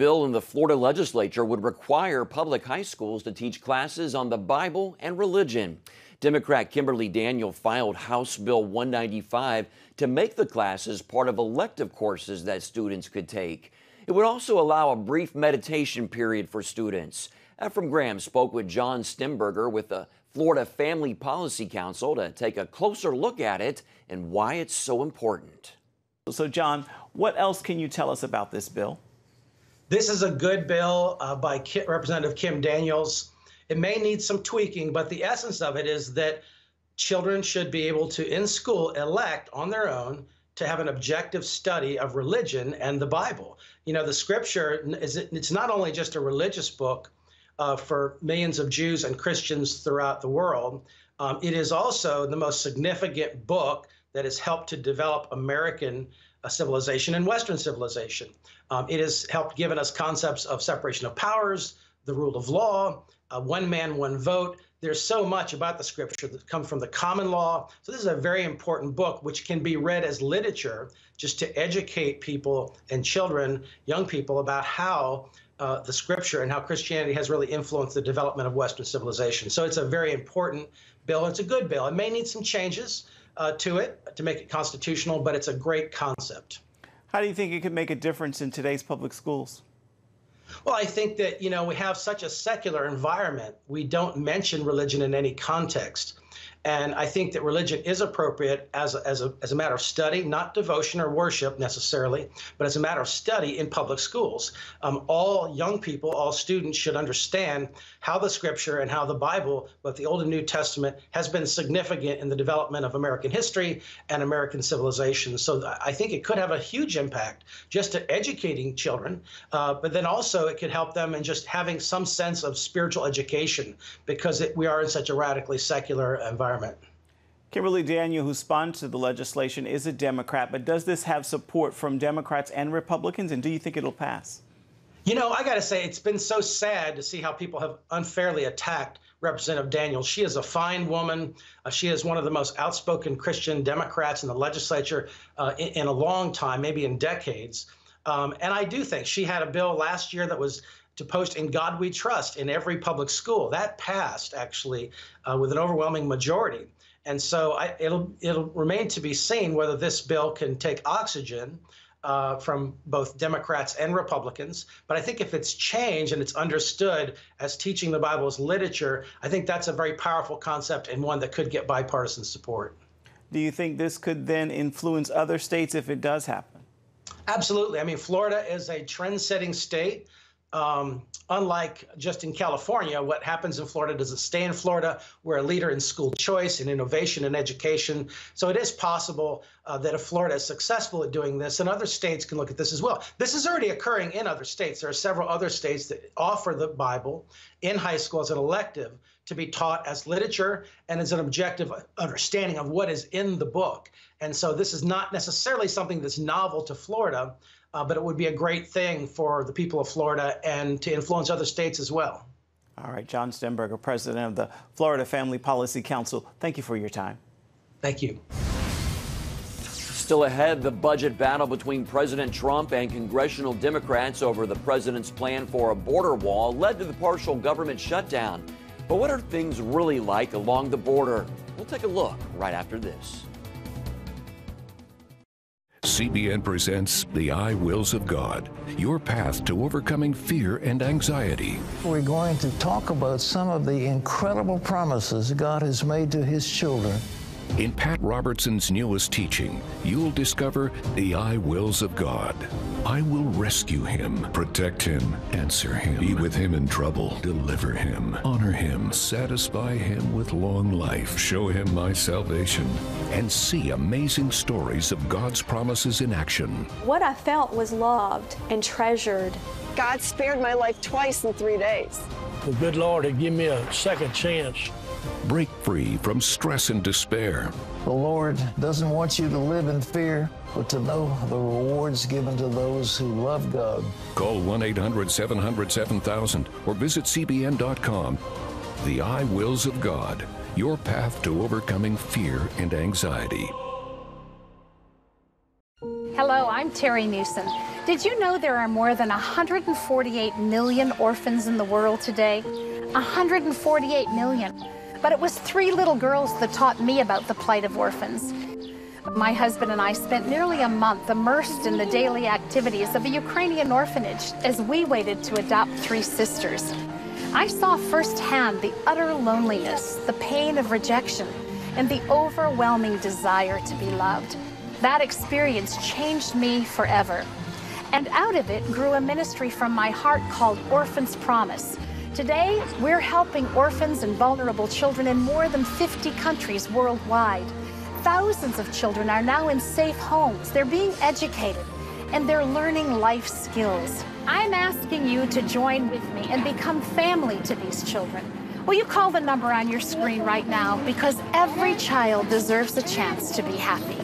bill in the Florida legislature would require public high schools to teach classes on the Bible and religion. Democrat Kimberly Daniel filed House Bill 195 to make the classes part of elective courses that students could take. It would also allow a brief meditation period for students. Ephraim Graham spoke with John Stemberger with the Florida Family Policy Council to take a closer look at it and why it's so important. So, John, what else can you tell us about this bill? This is a good bill by Representative Kim Daniels. It may need some tweaking, but the essence of it is that children should be able to, in school, elect on their own to have an objective study of religion and the Bible. You know, the scripture, it's not only just a religious book for millions of Jews and Christians throughout the world. It is also the most significant book that has helped to develop American civilization and Western civilization. It has helped given us concepts of separation of powers, the rule of law, one man, one vote. There's so much about the scripture that comes from the common law. So this is a very important book which can be read as literature just to educate people and children, young people, about how the scripture and how Christianity has really influenced the development of Western civilization. So it's a very important bill. It's a good bill. It may need some changes to it to make it constitutional, but it's a great concept. How do you think it could make a difference in today's public schools? Well, I think that, you know, we have such a secular environment. We don't mention religion in any context. And I think that religion is appropriate as a matter of study, not devotion or worship necessarily, but as a matter of study in public schools. All young people, all students should understand how the scripture and how the Bible, both the Old and New Testament, has been significant in the development of American history and American civilization. So I think it could have a huge impact just to educating children, but then also it could help them in just having some sense of spiritual education because we are in such a radically secular environment. Kimberly Daniel, who sponsored the legislation, is a Democrat, but does this have support from Democrats and Republicans, and do you think it'll pass? You know, I got to say, it's been so sad to see how people have unfairly attacked Representative Daniels. She is a fine woman. She is one of the most outspoken Christian Democrats in the legislature in a long time, maybe in decades. And I do think she had a bill last year that was to post "In God We Trust" in every public school. That passed, actually, with an overwhelming majority. And so it'll remain to be seen whether this bill can take oxygen from both Democrats and Republicans. But I think if it's changed and it's understood as teaching the Bible as literature, I think that's a very powerful concept and one that could get bipartisan support. Do you think this could then influence other states if it does happen? Absolutely. I mean, Florida is a trend-setting state. Unlike just in California, what happens in Florida doesn't stay in Florida. We're a leader in school choice and innovation and education. So it is possible that if Florida is successful at doing this, and other states can look at this as well. This is already occurring in other states. There are several other states that offer the Bible in high school as an elective to be taught as literature and as an objective understanding of what is in the book. And so this is not necessarily something that's novel to Florida, but it would be a great thing for the people of Florida and to influence other states as well. All right, John Stemberger, president of the Florida Family Policy Council, thank you for your time. Thank you. Still ahead, the budget battle between President Trump and congressional Democrats over the president's plan for a border wall led to the partial government shutdown. But what are things really like along the border? We'll take a look right after this. CBN presents The I Wills of God, your path to overcoming fear and anxiety. We're going to talk about some of the incredible promises God has made to His children. In Pat Robertson's newest teaching, you'll discover the I Wills of God. I will rescue him, protect him, answer him, be with him in trouble, deliver him, honor him, satisfy him with long life, show him my salvation, and see amazing stories of God's promises in action. What I felt was loved and treasured. God spared my life twice in 3 days. The good Lord had given me a second chance. Break free from stress and despair. The Lord doesn't want you to live in fear, but to know the rewards given to those who love God. Call 1-800-700-7000 or visit CBN.com. The I Wills of God, your path to overcoming fear and anxiety. Hello, I'm Terry Newsom. Did you know there are more than 148 million orphans in the world today? 148 million. But it was 3 little girls that taught me about the plight of orphans. My husband and I spent nearly a month immersed in the daily activities of a Ukrainian orphanage as we waited to adopt 3 sisters. I saw firsthand the utter loneliness, the pain of rejection, and the overwhelming desire to be loved. That experience changed me forever. And out of it grew a ministry from my heart called Orphans Promise. Today, we're helping orphans and vulnerable children in more than 50 countries worldwide. Thousands of children are now in safe homes. They're being educated, and they're learning life skills. I'm asking you to join with me and become family to these children. Will you call the number on your screen right now? Because every child deserves a chance to be happy.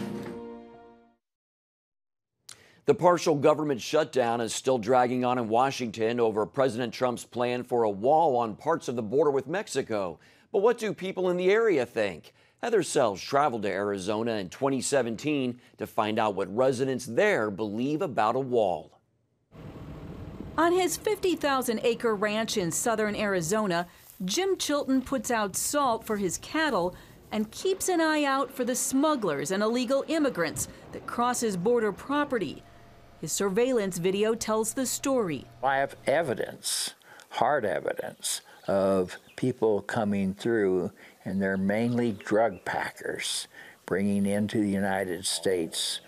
The partial government shutdown is still dragging on in Washington over President Trump's plan for a wall on parts of the border with Mexico. But what do people in the area think? Heather Sells traveled to Arizona in 2017 to find out what residents there believe about a wall. On his 50,000-acre ranch in southern Arizona, Jim Chilton puts out salt for his cattle and keeps an eye out for the smugglers and illegal immigrants that cross his border property. His surveillance video tells the story. I have evidence, hard evidence, of people coming through, and they're mainly drug packers bringing into the United States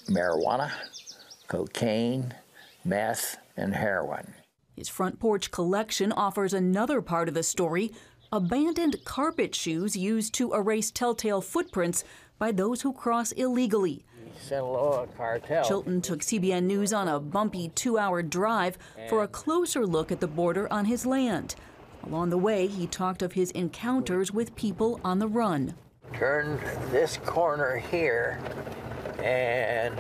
marijuana, cocaine, meth, and heroin. His front porch collection offers another part of the story: abandoned carpet shoes used to erase telltale footprints by those who cross illegally. Sinaloa cartel. Chilton took CBN News on a bumpy 2-hour drive for a closer look at the border on his land. Along the way, he talked of his encounters with people on the run. Turned this corner here, and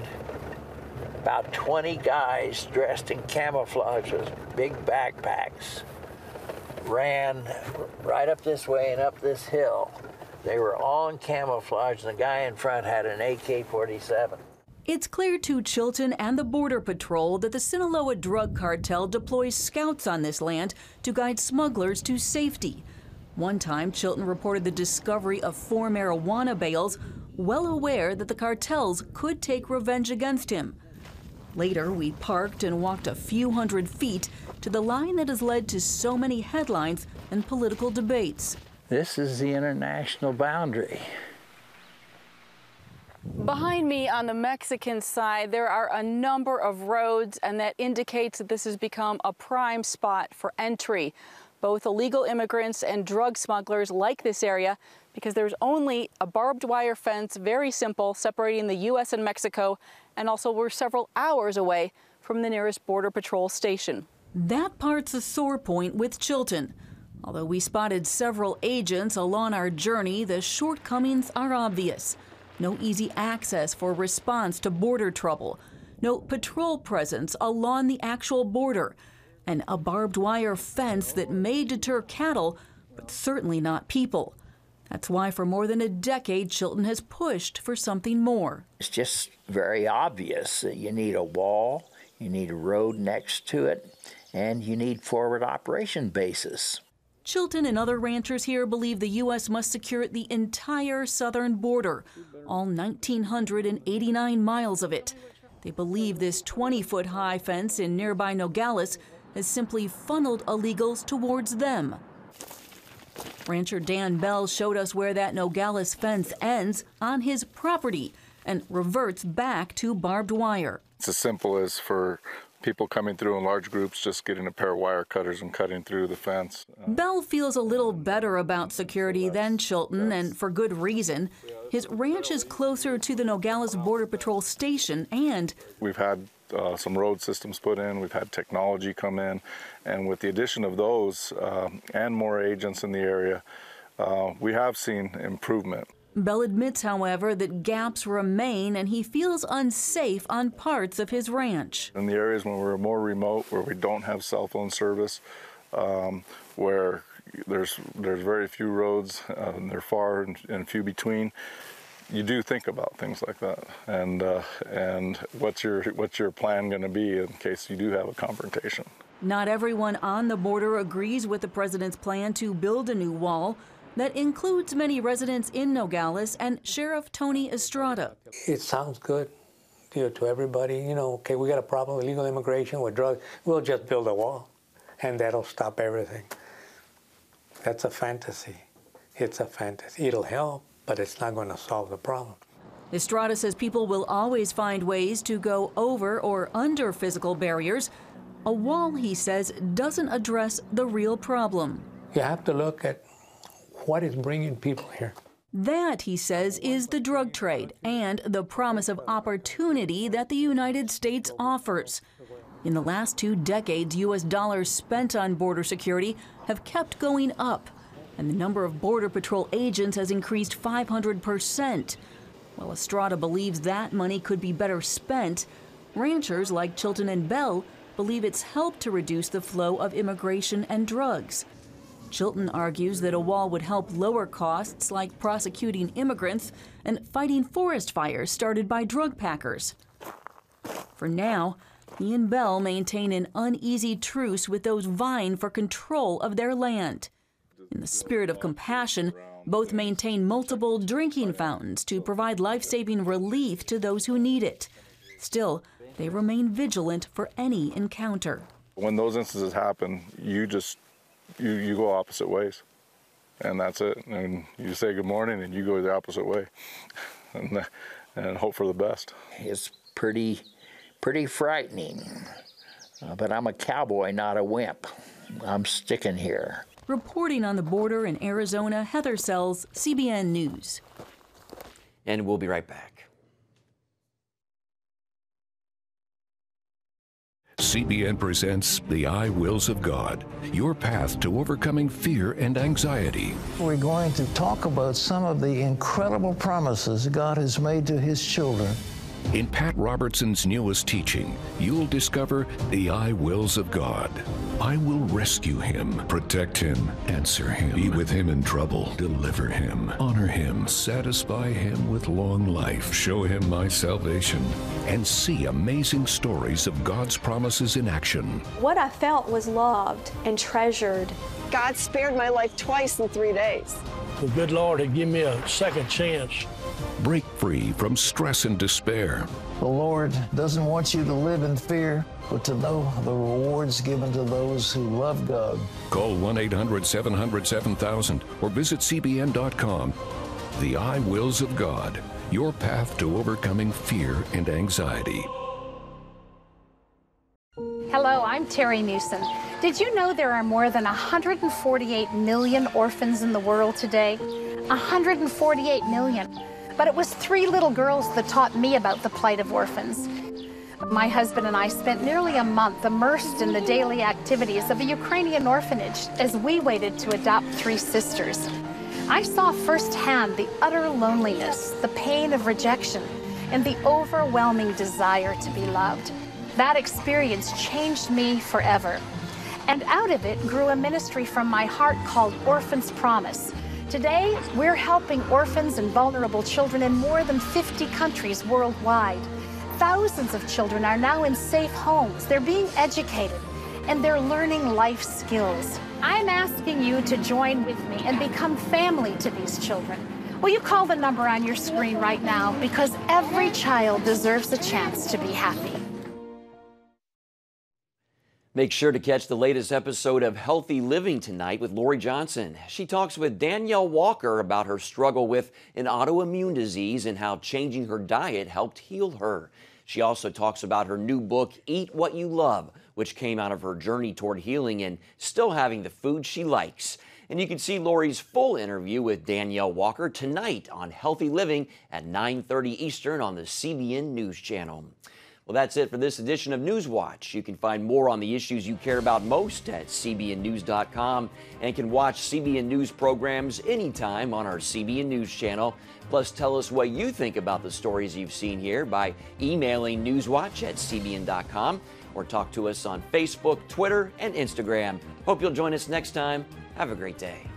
about 20 guys dressed in camouflage with big backpacks ran right up this way and up this hill. They were all in camouflage, and the guy in front had an AK-47. It's clear to Chilton and the Border Patrol that the Sinaloa drug cartel deploys scouts on this land to guide smugglers to safety. One time, Chilton reported the discovery of 4 marijuana bales, well aware that the cartels could take revenge against him. Later, we parked and walked a few hundred feet to the line that has led to so many headlines and political debates. This is the international boundary. Behind me on the Mexican side, there are a number of roads, and that indicates that this has become a prime spot for entry. Both illegal immigrants and drug smugglers like this area because there's only a barbed wire fence, very simple, separating the U.S. and Mexico, and also we're several hours away from the nearest Border Patrol station. That part's a sore point with Chilton. Although we spotted several agents along our journey, the shortcomings are obvious. No easy access for response to border trouble, no patrol presence along the actual border, and a barbed wire fence that may deter cattle, but certainly not people. That's why for more than a decade, Chilton has pushed for something more. It's just very obvious that you need a wall, you need a road next to it, and you need forward operation bases. Chilton and other ranchers here believe the U.S. must secure the entire southern border, all 1,989 miles of it. They believe this 20-foot-high fence in nearby Nogales has simply funneled illegals towards them. Rancher Dan Bell showed us where that Nogales fence ends on his property and reverts back to barbed wire. It's as simple as for people coming through in large groups, just getting a pair of wire cutters and cutting through the fence. Bell feels a little better about security than Chilton, and for good reason. His ranch is closer to the Nogales Border Patrol station, and we've had some road systems put in, we've had technology come in, and with the addition of those and more agents in the area, we have seen improvement. Bell admits, however, that gaps remain, and he feels unsafe on parts of his ranch. In the areas when we're more remote, where we don't have cell phone service, where there's very few roads, and they're far and few between, you do think about things like that, and what's your plan going to be in case you do have a confrontation. Not everyone on the border agrees with the president's plan to build a new wall that includes many residents in Nogales and Sheriff Tony Estrada. It sounds good, to everybody. Okay, we got a problem with illegal immigration, with drugs. We'll just build a wall, and that'll stop everything. That's a fantasy. It's a fantasy. It'll help, but it's not going to solve the problem. Estrada says people will always find ways to go over or under physical barriers. A wall, he says, doesn't address the real problem. You have to look at what is bringing people here. That, he says, is the drug trade and the promise of opportunity that the United States offers. In the last 2 decades, U.S. dollars spent on border security have kept going up, and the number of Border Patrol agents has increased 500%. While Estrada believes that money could be better spent, ranchers like Chilton and Bell believe it's helped to reduce the flow of immigration and drugs. Chilton argues that a wall would help lower costs like prosecuting immigrants and fighting forest fires started by drug packers. For now, he and Bell maintain an uneasy truce with those vying for control of their land. In the spirit of compassion, both maintain multiple drinking fountains to provide life-saving relief to those who need it. Still, they remain vigilant for any encounter. When those instances happen, you go opposite ways, and that's it. And you say good morning, and you go the opposite way, and hope for the best. It's pretty frightening, but I'm a cowboy, not a wimp. I'm sticking here. Reporting on the border in Arizona, Heather Sells, CBN News. And we'll be right back. CBN presents The I Wills of God, your path to overcoming fear and anxiety. We're going to talk about some of the incredible promises God has made to His children. In Pat Robertson's newest teaching, you'll discover the I wills of God. I will rescue him, protect him, answer him, be with him in trouble, deliver him, honor him, satisfy him with long life, show him my salvation, and see amazing stories of God's promises in action. What I felt was loved and treasured. God spared my life twice in 3 days. The good Lord had given me a second chance. Break free from stress and despair. The Lord doesn't want you to live in fear, but to know the rewards given to those who love God. Call 1-800-700-7000 or visit cbn.com. The I Wills of God, your path to overcoming fear and anxiety. Hello, I'm Terry Newsom. Did you know there are more than 148 million orphans in the world today? 148 million. But it was 3 little girls that taught me about the plight of orphans. My husband and I spent nearly a month immersed in the daily activities of a Ukrainian orphanage as we waited to adopt 3 sisters. I saw firsthand the utter loneliness, the pain of rejection, and the overwhelming desire to be loved. That experience changed me forever. And out of it grew a ministry from my heart called Orphans Promise. Today, we're helping orphans and vulnerable children in more than 50 countries worldwide. Thousands of children are now in safe homes. They're being educated, and they're learning life skills. I'm asking you to join with me and become family to these children. Will you call the number on your screen right now? Because every child deserves a chance to be happy. Make sure to catch the latest episode of Healthy Living tonight with Lori Johnson. She talks with Danielle Walker about her struggle with an autoimmune disease and how changing her diet helped heal her. She also talks about her new book, Eat What You Love, which came out of her journey toward healing and still having the food she likes. And you can see Lori's full interview with Danielle Walker tonight on Healthy Living at 9:30 Eastern on the CBN News Channel. Well, that's it for this edition of Newswatch. You can find more on the issues you care about most at cbnnews.com and can watch CBN News programs anytime on our CBN News channel. Plus, tell us what you think about the stories you've seen here by emailing newswatch@cbn.com or talk to us on Facebook, Twitter, and Instagram. Hope you'll join us next time. Have a great day.